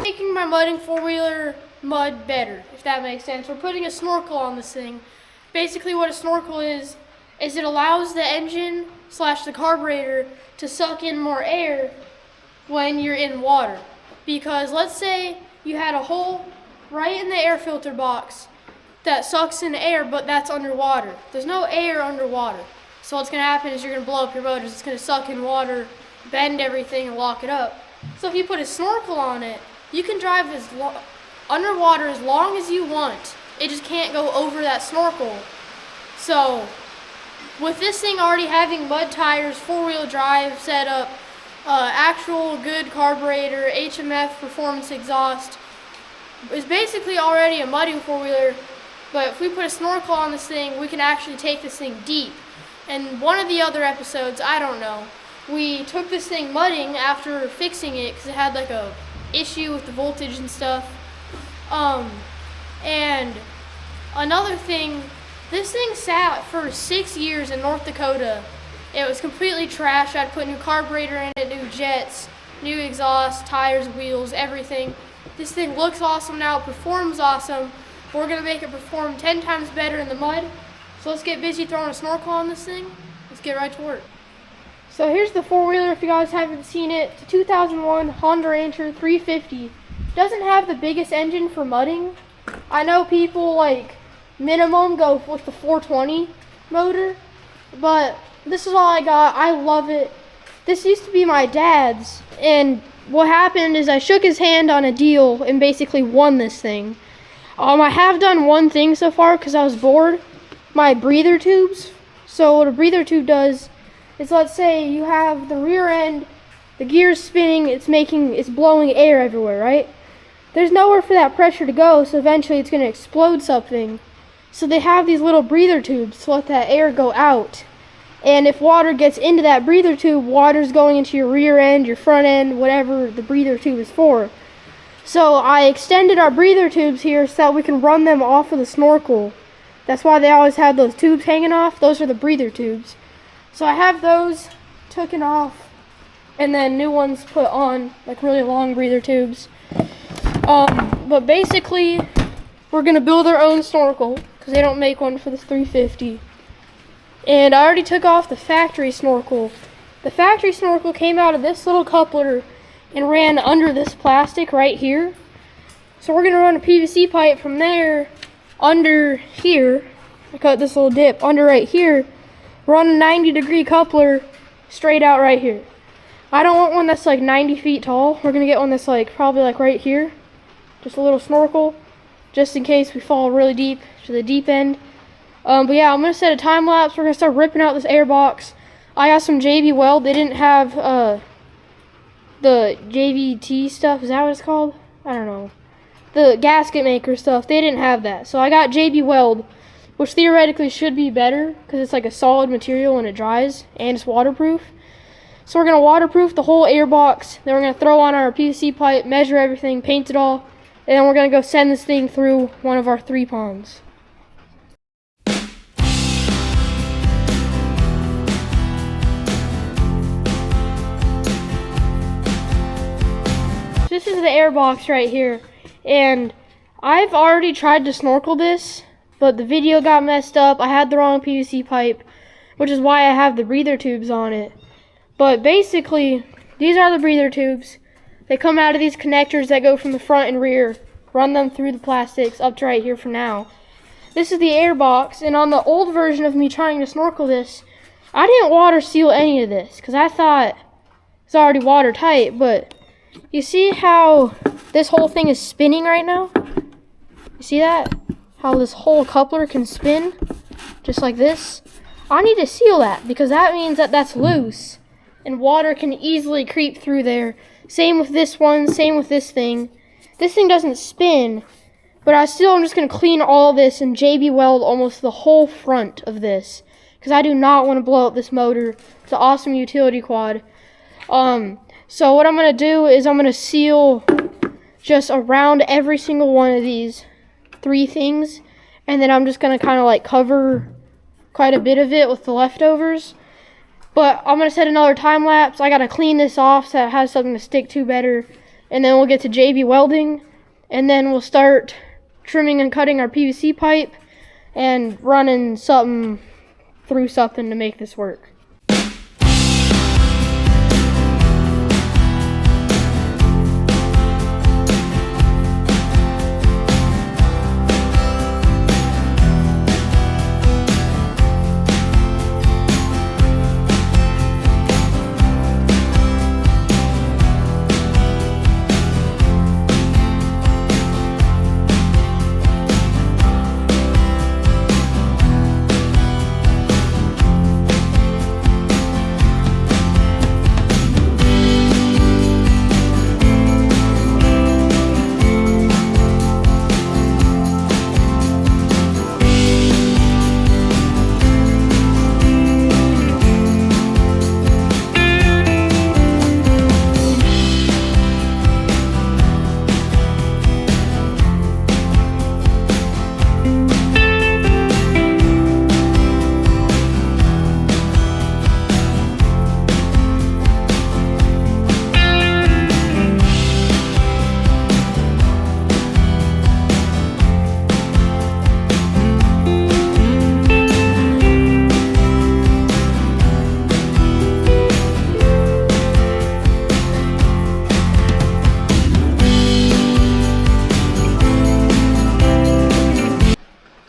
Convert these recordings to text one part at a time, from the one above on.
Making my mudding four-wheeler mud better, if that makes sense. We're putting a snorkel on this thing. Basically what a snorkel is it allows the engine / the carburetor to suck in more air when you're in water. Because let's say you had a hole right in the air filter box that sucks in air, but that's underwater. There's no air underwater. So what's going to happen is you're going to blow up your motors. It's going to suck in water, bend everything, and lock it up. So if you put a snorkel on it, you can drive underwater as long as you want. It just can't go over that snorkel. So with this thing already having mud tires, four-wheel drive setup, actual good carburetor, HMF performance exhaust, it's basically already a mudding four-wheeler. But if we put a snorkel on this thing, we can actually take this thing deep. And one of the other episodes, I don't know, we took this thing mudding after fixing it because it had like a issue with the voltage and stuff. And another thing, this thing sat for 6 years in North Dakota. It was completely trashed. I had to put new carburetor in it, new jets, new exhaust, tires, wheels, everything. This thing looks awesome now, it performs awesome. We're gonna make it perform 10 times better in the mud. So let's get busy throwing a snorkel on this thing. Let's get right to work. So here's the four-wheeler if you guys haven't seen it. It's a 2001 Honda Rancher 350. Doesn't have the biggest engine for mudding. I know people like minimum go with the 420 motor, but this is all I got. I love it. This used to be my dad's, and what happened is I shook his hand on a deal and basically won this thing. I have done one thing so far because I was bored. My breather tubes. So what a breather tube does is, let's say you have the rear end, the gear's spinning, it's blowing air everywhere, right? There's nowhere for that pressure to go, so eventually it's going to explode something. So they have these little breather tubes to let that air go out. And if water gets into that breather tube, water's going into your rear end, your front end, whatever the breather tube is for. So I extended our breather tubes here so that we can run them off of the snorkel. That's why they always have those tubes hanging off. Those are the breather tubes. So I have those taken off and then new ones put on, like really long breather tubes. But basically, we're going to build our own snorkel because they don't make one for the 350. And I already took off the factory snorkel. The factory snorkel came out of this little coupler and ran under this plastic right here. So we're going to run a PVC pipe from there under here. I cut this little dip under right here. Run a 90-degree coupler straight out right here. I don't want one that's like 90 feet tall. We're going to get one that's like probably like right here. Just a little snorkel, just in case we fall really deep to the deep end. But yeah, I'm going to set a time lapse. We're going to start ripping out this airbox. I got some JB Weld. They didn't have the JVT stuff. Is that what it's called? I don't know. The gasket maker stuff. They didn't have that. So I got JB Weld, which theoretically should be better because it's like a solid material and it dries and it's waterproof. So we're going to waterproof the whole airbox. Then we're going to throw on our PVC pipe, measure everything, paint it all. And then we're going to go send this thing through one of our 3 ponds. This is the airbox right here, and I've already tried to snorkel this, but the video got messed up. I had the wrong PVC pipe, which is why I have the breather tubes on it. But basically, these are the breather tubes. They come out of these connectors that go from the front and rear. Run them through the plastics up to right here for now. This is the airbox, and on the old version of me trying to snorkel this, I didn't water seal any of this because I thought it's already watertight, but you see how this whole thing is spinning right now? You see that? How this whole coupler can spin just like this? I need to seal that because that means that that's loose and water can easily creep through there. Same with this one, same with this thing. This thing doesn't spin, but I'm just going to clean all this and JB Weld almost the whole front of this because I do not want to blow up this motor. It's an awesome utility quad. So what I'm going to do is I'm going to seal just around every single one of these 3 things, and then I'm just going to kind of like cover quite a bit of it with the leftovers. But I'm gonna set another time lapse. I gotta clean this off so it has something to stick to better. And then we'll get to JB welding. And then we'll start trimming and cutting our PVC pipe and running something through something to make this work.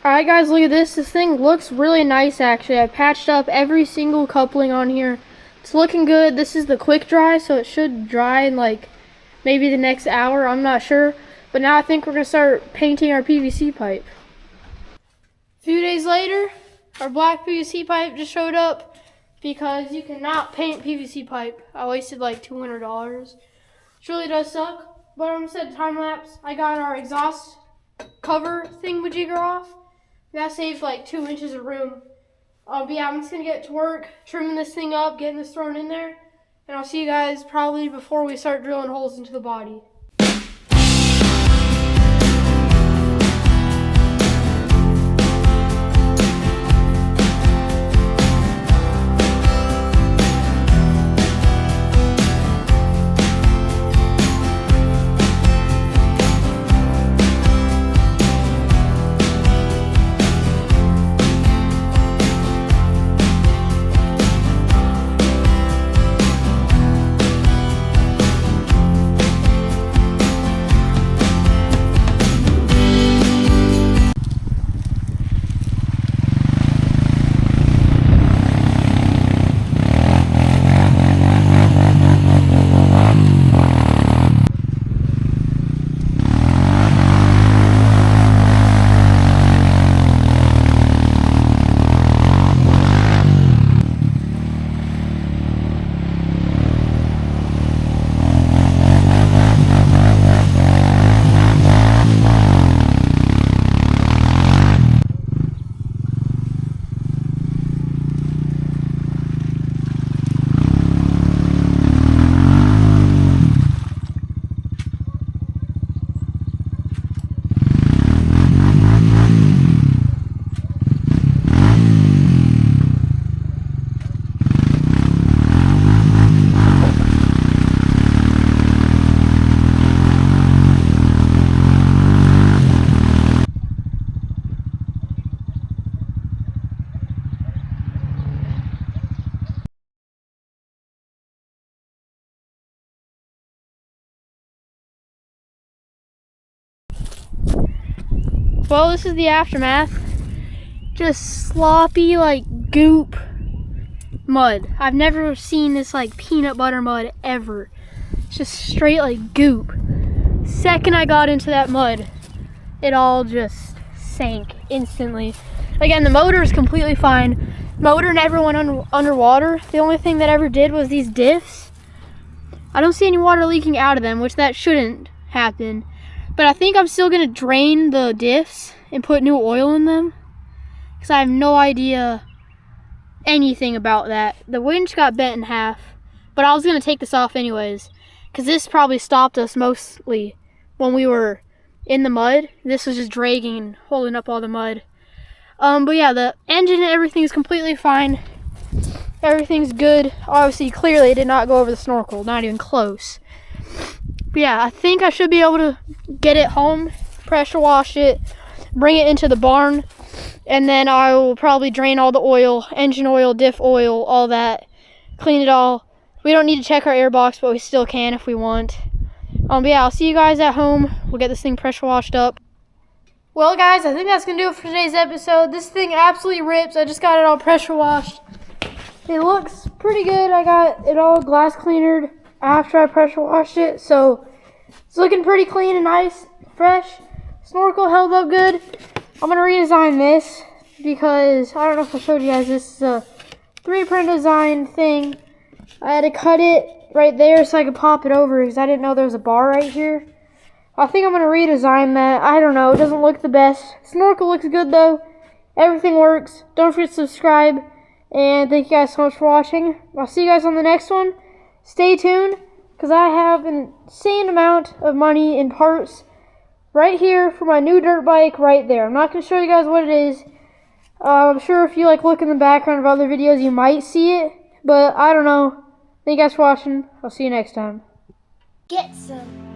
Alright guys, look at this. This thing looks really nice actually. I patched up every single coupling on here. It's looking good. This is the quick dry, so it should dry in like maybe the next hour. I'm not sure. But now I think we're going to start painting our PVC pipe. A few days later, our black PVC pipe just showed up because you cannot paint PVC pipe. I wasted like $200. It really does suck. But I'm going to set a time lapse. I got our exhaust cover thingamajigger off. That saved like 2 inches of room. But yeah, I'm just going to get to work, trimming this thing up, getting this thrown in there. And I'll see you guys probably before we start drilling holes into the body. Well, this is the aftermath. Just sloppy, like goop mud. I've never seen this like peanut butter mud ever. It's just straight like goop. Second I got into that mud, it all just sank instantly. Again, the motor is completely fine. Motor never went underwater. The only thing that ever did was these diffs. I don't see any water leaking out of them, which that shouldn't happen. But I think I'm still gonna drain the diffs and put new oil in them, because I have no idea anything about that. The winch got bent in half, but I was gonna take this off anyways, because this probably stopped us mostly when we were in the mud. This was just dragging and holding up all the mud. But yeah, the engine and everything is completely fine. Everything's good. Obviously, clearly it did not go over the Snorkel, not even close. But yeah, I think I should be able to get it home, pressure wash it, bring it into the barn, and then I will probably drain all the oil, engine oil, diff oil, all that, clean it all. We don't need to check our airbox, but we still can if we want. But yeah, I'll see you guys at home. We'll get this thing pressure washed up. Well, guys, I think that's going to do it for today's episode. This thing absolutely rips. I just got it all pressure washed. It looks pretty good. I got it all glass cleanered after I pressure washed it, so it's looking pretty clean and nice, fresh. Snorkel held up good. I'm going to redesign this because I don't know if I showed you guys, this is a 3D design thing. I had to cut it right there so I could pop it over because I didn't know there was a bar right here. I think I'm going to redesign that. I don't know. It doesn't look the best. Snorkel looks good, though. Everything works. Don't forget to subscribe. And thank you guys so much for watching. I'll see you guys on the next one. Stay tuned because I have an insane amount of money in parts right here for my new dirt bike right there. I'm not going to show you guys what it is. I'm sure if you look in the background of other videos, you might see it. But I don't know. Thank you guys for watching. I'll see you next time. Get some.